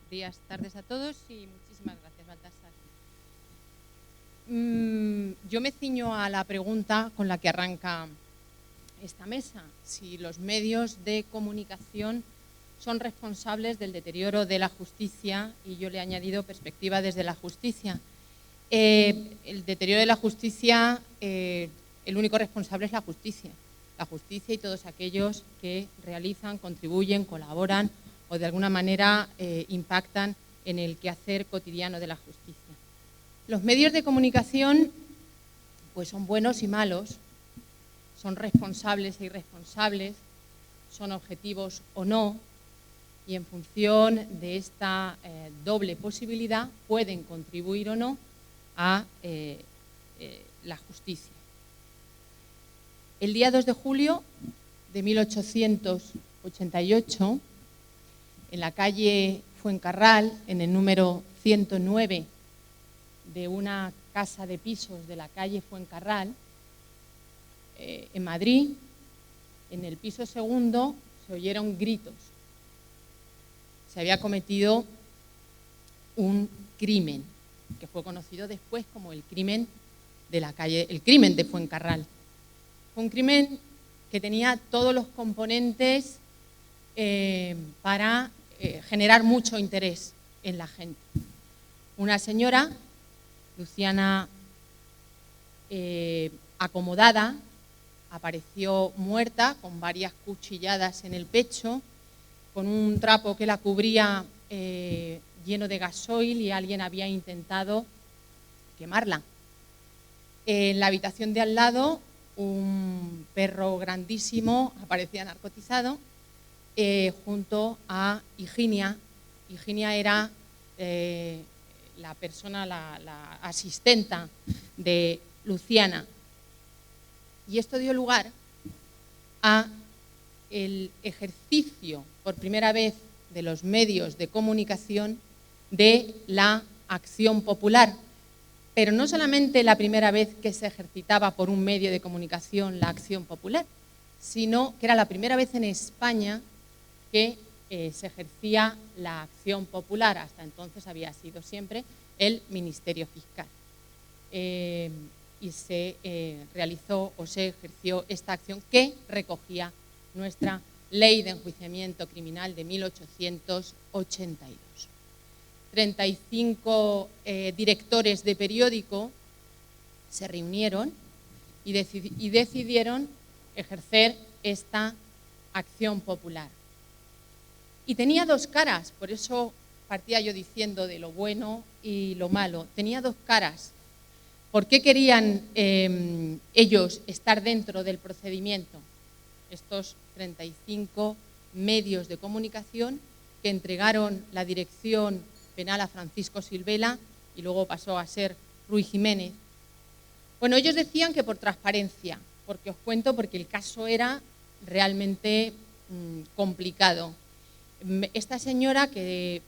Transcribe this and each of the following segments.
días, tardes a todos y muchísimas gracias, Baltasar. Yo me ciño a la pregunta con la que arranca esta mesa, si los medios de comunicación son responsables del deterioro de la justicia, y yo le he añadido perspectiva desde la justicia. El deterioro de la justicia, el único responsable es la justicia y todos aquellos que realizan, contribuyen, colaboran o de alguna manera impactan en el quehacer cotidiano de la justicia. Los medios de comunicación pues son buenos y malos, son responsables e irresponsables, son objetivos o no, y en función de esta doble posibilidad pueden contribuir o no a la justicia. El día 2 de julio de 1888, en la calle Fuencarral, en el número 109 de una casa de pisos de la calle Fuencarral, en Madrid, en el piso segundo se oyeron gritos. Se había cometido un crimen que fue conocido después como el crimen de la calle, el crimen de Fuencarral. Fue un crimen que tenía todos los componentes para generar mucho interés en la gente. Una señora, Luciana Acomodada, apareció muerta con varias cuchilladas en el pecho, con un trapo que la cubría lleno de gasoil, y alguien había intentado quemarla. En la habitación de al lado, un perro grandísimo aparecía narcotizado junto a Higinia. Higinia era la persona, la asistenta de Luciana. Y esto dio lugar a el ejercicio por primera vez de los medios de comunicación de la acción popular. Pero no solamente la primera vez que se ejercitaba por un medio de comunicación la acción popular, sino que era la primera vez en España que se ejercía la acción popular. Hasta entonces había sido siempre el Ministerio Fiscal. Y se realizó o se ejerció esta acción que recogía nuestra Ley de Enjuiciamiento Criminal de 1882. 35 directores de periódico se reunieron y decidieron ejercer esta acción popular. Y tenía dos caras, por eso partía yo diciendo de lo bueno y lo malo. Tenía dos caras. ¿Por qué querían ellos estar dentro del procedimiento? Estos 35 medios de comunicación que entregaron la dirección penal a Francisco Silvela y luego pasó a ser Ruiz Jiménez. Bueno, ellos decían que por transparencia, porque os cuento, porque el caso era realmente complicado. Esta señora que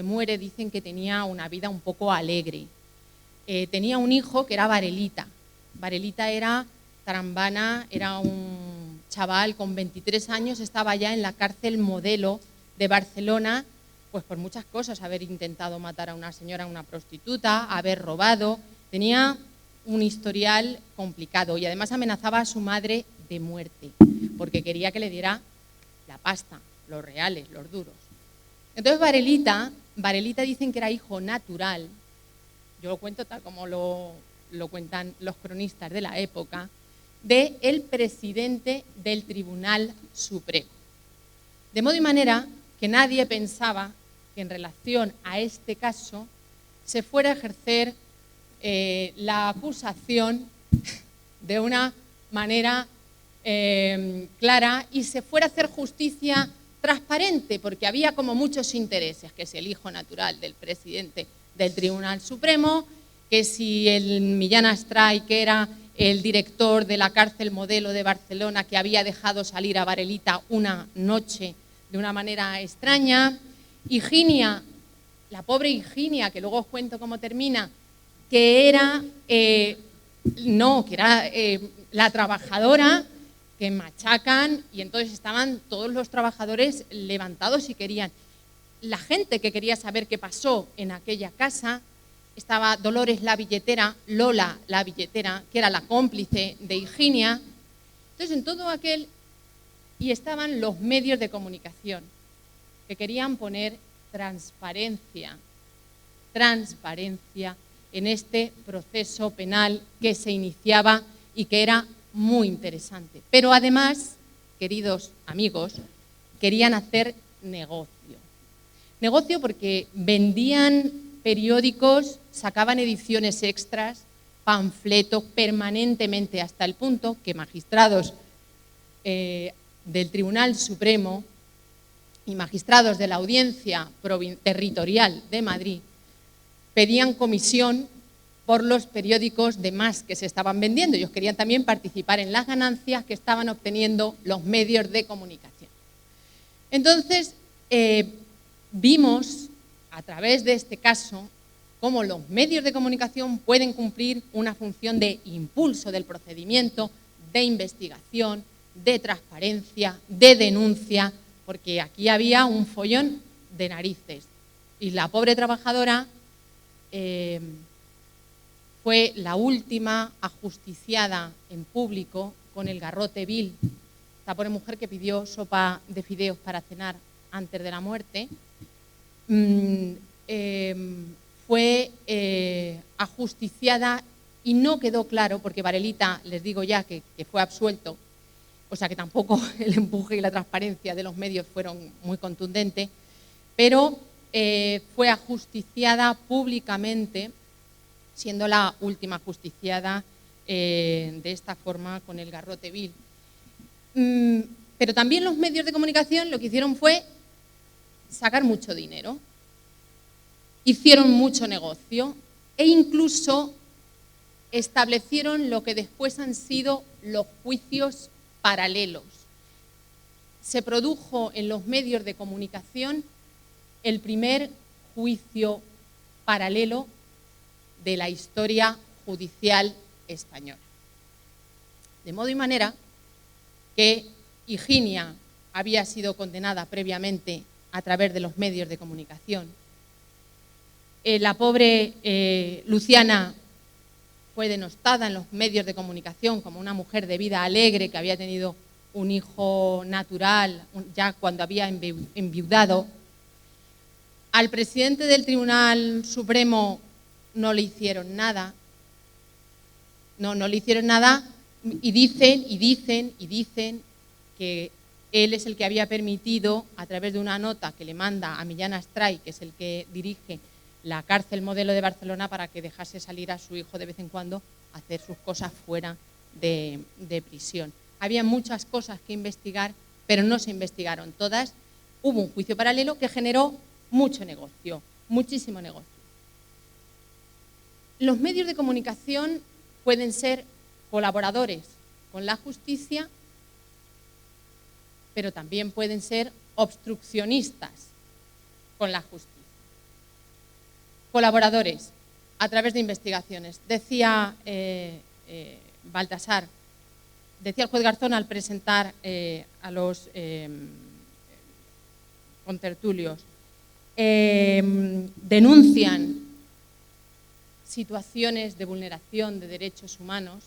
muere, dicen que tenía una vida un poco alegre. Tenía un hijo que era Varelita. Varelita era tarambana, era un chaval con 23 años, estaba ya en la cárcel Modelo de Barcelona, pues por muchas cosas, haber intentado matar a una señora, a una prostituta, haber robado. Tenía un historial complicado y además amenazaba a su madre de muerte, porque quería que le diera la pasta, los reales, los duros. Entonces Varelita dicen que era hijo natural, yo lo cuento tal como lo cuentan los cronistas de la época, del presidente del Tribunal Supremo. De modo y manera que nadie pensaba que en relación a este caso se fuera a ejercer la acusación de una manera clara y se fuera a hacer justicia transparente, porque había como muchos intereses, que si el hijo natural del presidente del Tribunal Supremo, que si el Millán Astray, que era el director de la cárcel Modelo de Barcelona, que había dejado salir a Varelita una noche de una manera extraña. Higinia, la pobre Higinia, que luego os cuento cómo termina, que era la trabajadora que machacan, y entonces estaban todos los trabajadores levantados y querían. la gente que quería saber qué pasó en aquella casa. Estaba Dolores la billetera, Lola la billetera, que era la cómplice de Higinia. Entonces, en todo aquel, y estaban los medios de comunicación, que querían poner transparencia en este proceso penal que se iniciaba y que era muy interesante. Pero además, queridos amigos, querían hacer negocio. Negocio porque vendían periódicos, sacaban ediciones extras, panfletos permanentemente, hasta el punto que magistrados del Tribunal Supremo y magistrados de la Audiencia Territorial de Madrid pedían comisión por los periódicos de más que se estaban vendiendo. Ellos querían también participar en las ganancias que estaban obteniendo los medios de comunicación. Entonces, vimos a través de este caso cómo los medios de comunicación pueden cumplir una función de impulso del procedimiento, de investigación, de transparencia, de denuncia, porque aquí había un follón de narices. Y la pobre trabajadora fue la última ajusticiada en público con el garrote vil. Esta pobre mujer que pidió sopa de fideos para cenar antes de la muerte, fue ajusticiada y no quedó claro, porque Varelita, les digo ya que fue absuelto, o sea que tampoco el empuje y la transparencia de los medios fueron muy contundentes, pero fue ajusticiada públicamente, siendo la última ajusticiada de esta forma con el garrote vil. Pero también los medios de comunicación lo que hicieron fue sacar mucho dinero, hicieron mucho negocio e incluso establecieron lo que después han sido los juicios paralelos. Se produjo en los medios de comunicación el primer juicio paralelo de la historia judicial española. De modo y manera que Higinia había sido condenada previamente a través de los medios de comunicación. La pobre Luciana fue denostada en los medios de comunicación como una mujer de vida alegre que había tenido un hijo natural ya cuando había enviudado. Al presidente del Tribunal Supremo no le hicieron nada. No le hicieron nada y dicen que él es el que había permitido, a través de una nota que le manda a Millán Astray, que es el que dirige la cárcel modelo de Barcelona, para que dejase salir a su hijo de vez en cuando a hacer sus cosas fuera de prisión. Había muchas cosas que investigar, pero no se investigaron todas. Hubo un juicio paralelo que generó mucho negocio, muchísimo negocio. Los medios de comunicación pueden ser colaboradores con la justicia, pero también pueden ser obstruccionistas con la justicia. Colaboradores a través de investigaciones. Decía Baltasar, decía el juez Garzón al presentar a los contertulios, denuncian situaciones de vulneración de derechos humanos.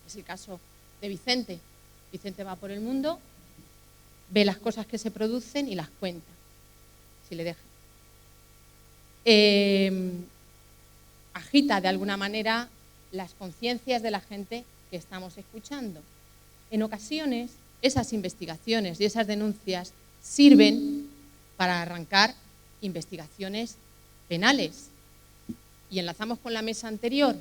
Es el caso de Vicente. Vicente va por el mundo, ve las cosas que se producen y las cuenta, si le dejan. Agita de alguna manera las conciencias de la gente que estamos escuchando. En ocasiones, esas investigaciones y esas denuncias sirven para arrancar investigaciones penales. Y enlazamos con la mesa anterior.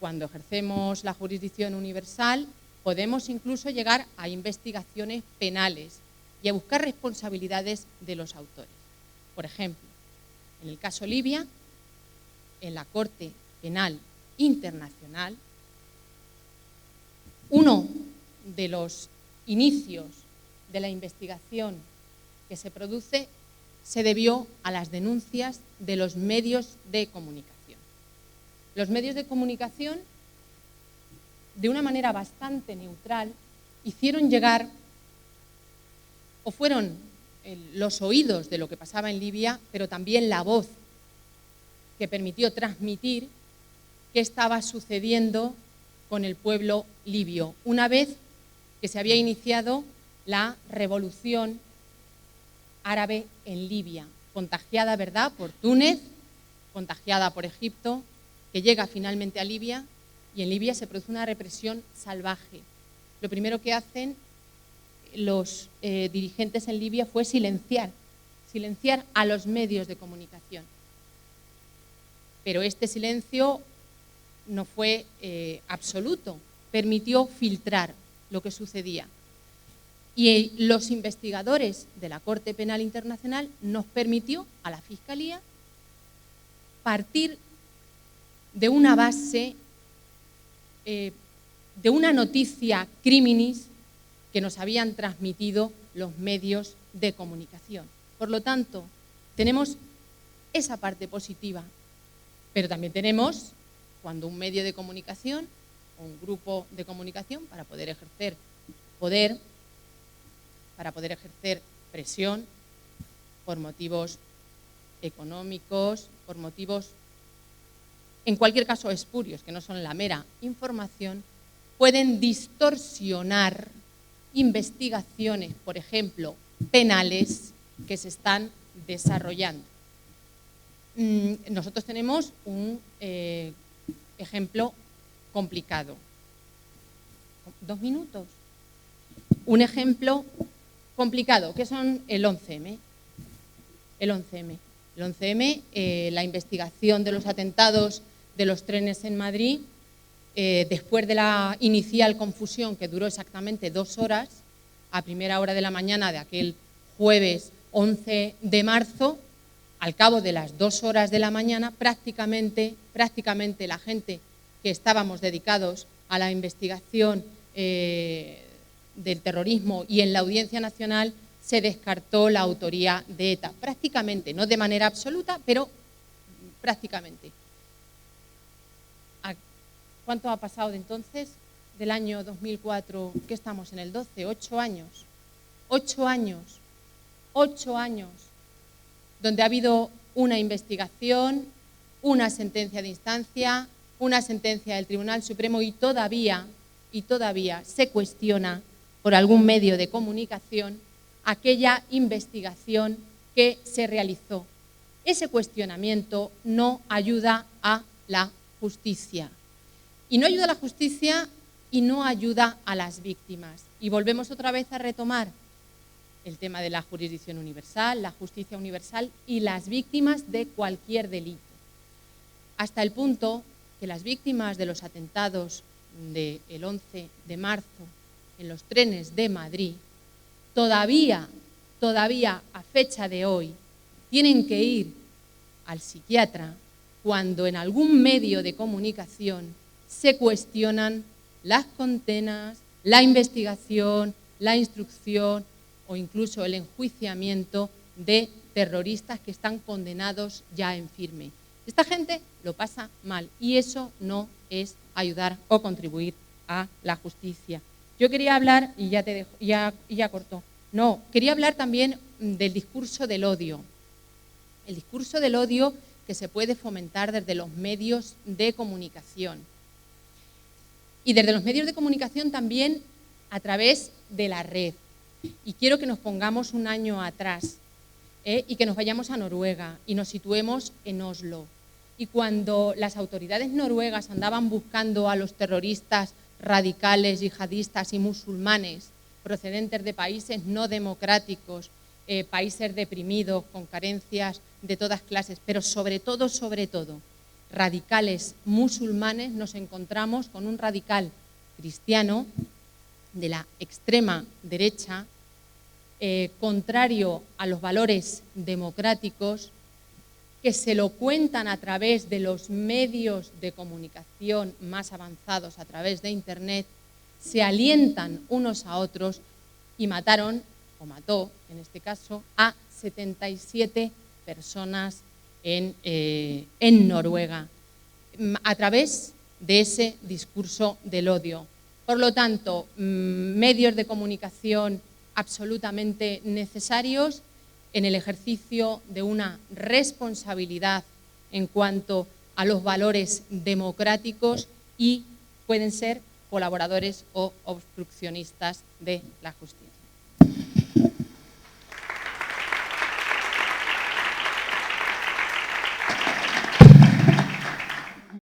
Cuando ejercemos la jurisdicción universal, podemos incluso llegar a investigaciones penales y a buscar responsabilidades de los autores. Por ejemplo, en el caso Libia, en la Corte Penal Internacional, uno de los inicios de la investigación que se produce se debió a las denuncias de los medios de comunicación. Los medios de comunicación, de una manera bastante neutral, hicieron llegar o fueron los oídos de lo que pasaba en Libia, pero también la voz que permitió transmitir qué estaba sucediendo con el pueblo libio, una vez que se había iniciado la revolución árabe en Libia, contagiada, ¿verdad?, por Túnez, contagiada por Egipto, que llega finalmente a Libia, y en Libia se produce una represión salvaje. Lo primero que hacen los dirigentes en Libia fue silenciar a los medios de comunicación. Pero este silencio no fue absoluto, permitió filtrar lo que sucedía. Y los investigadores de la Corte Penal Internacional nos permitió a la Fiscalía partir de una base, de una noticia criminis que nos habían transmitido los medios de comunicación. Por lo tanto, tenemos esa parte positiva, pero también tenemos cuando un medio de comunicación o un grupo de comunicación, para poder ejercer poder, para poder ejercer presión por motivos económicos, por motivos, en cualquier caso, espurios, que no son la mera información, pueden distorsionar investigaciones, por ejemplo, penales, que se están desarrollando. Nosotros tenemos un ejemplo complicado. 2 minutos. Un ejemplo complicado, que son el 11M. El 11M, la investigación de los atentados de los trenes en Madrid, después de la inicial confusión que duró exactamente 2 horas, a primera hora de la mañana de aquel jueves 11 de marzo, al cabo de las 2 horas de la mañana, prácticamente la gente que estábamos dedicados a la investigación del terrorismo y en la Audiencia Nacional se descartó la autoría de ETA. Prácticamente, no de manera absoluta, pero prácticamente. ¿Cuánto ha pasado de entonces? Del año 2004, ¿qué estamos en el 12? 8 años. 8 años. 8 años. Donde ha habido una investigación, una sentencia de instancia, una sentencia del Tribunal Supremo y todavía se cuestiona por algún medio de comunicación aquella investigación que se realizó. Ese cuestionamiento no ayuda a la justicia. Y no ayuda a la justicia y no ayuda a las víctimas. Y volvemos otra vez a retomar el tema de la jurisdicción universal, la justicia universal y las víctimas de cualquier delito. Hasta el punto que las víctimas de los atentados del 11 de marzo en los trenes de Madrid, todavía a fecha de hoy, tienen que ir al psiquiatra cuando en algún medio de comunicación se cuestionan las condenas, la investigación, la instrucción o incluso el enjuiciamiento de terroristas que están condenados ya en firme. Esta gente lo pasa mal y eso no es ayudar o contribuir a la justicia. Yo quería hablar, y ya te dejo, ya cortó. No, quería hablar también del discurso del odio. El discurso del odio que se puede fomentar desde los medios de comunicación. Y desde los medios de comunicación también a través de la red. Y quiero que nos pongamos un año atrás y que nos vayamos a Noruega y nos situemos en Oslo. Y cuando las autoridades noruegas andaban buscando a los terroristas radicales, yihadistas y musulmanes procedentes de países no democráticos, países deprimidos, con carencias de todas clases, pero sobre todo, radicales musulmanes, nos encontramos con un radical cristiano de la extrema derecha, contrario a los valores democráticos, que se lo cuentan a través de los medios de comunicación más avanzados, a través de Internet, se alientan unos a otros y mataron, o mató en este caso, a 77 personas en Noruega, a través de ese discurso del odio. Por lo tanto, medios de comunicación absolutamente necesarios en el ejercicio de una responsabilidad en cuanto a los valores democráticos y pueden ser colaboradores o obstruccionistas de la justicia.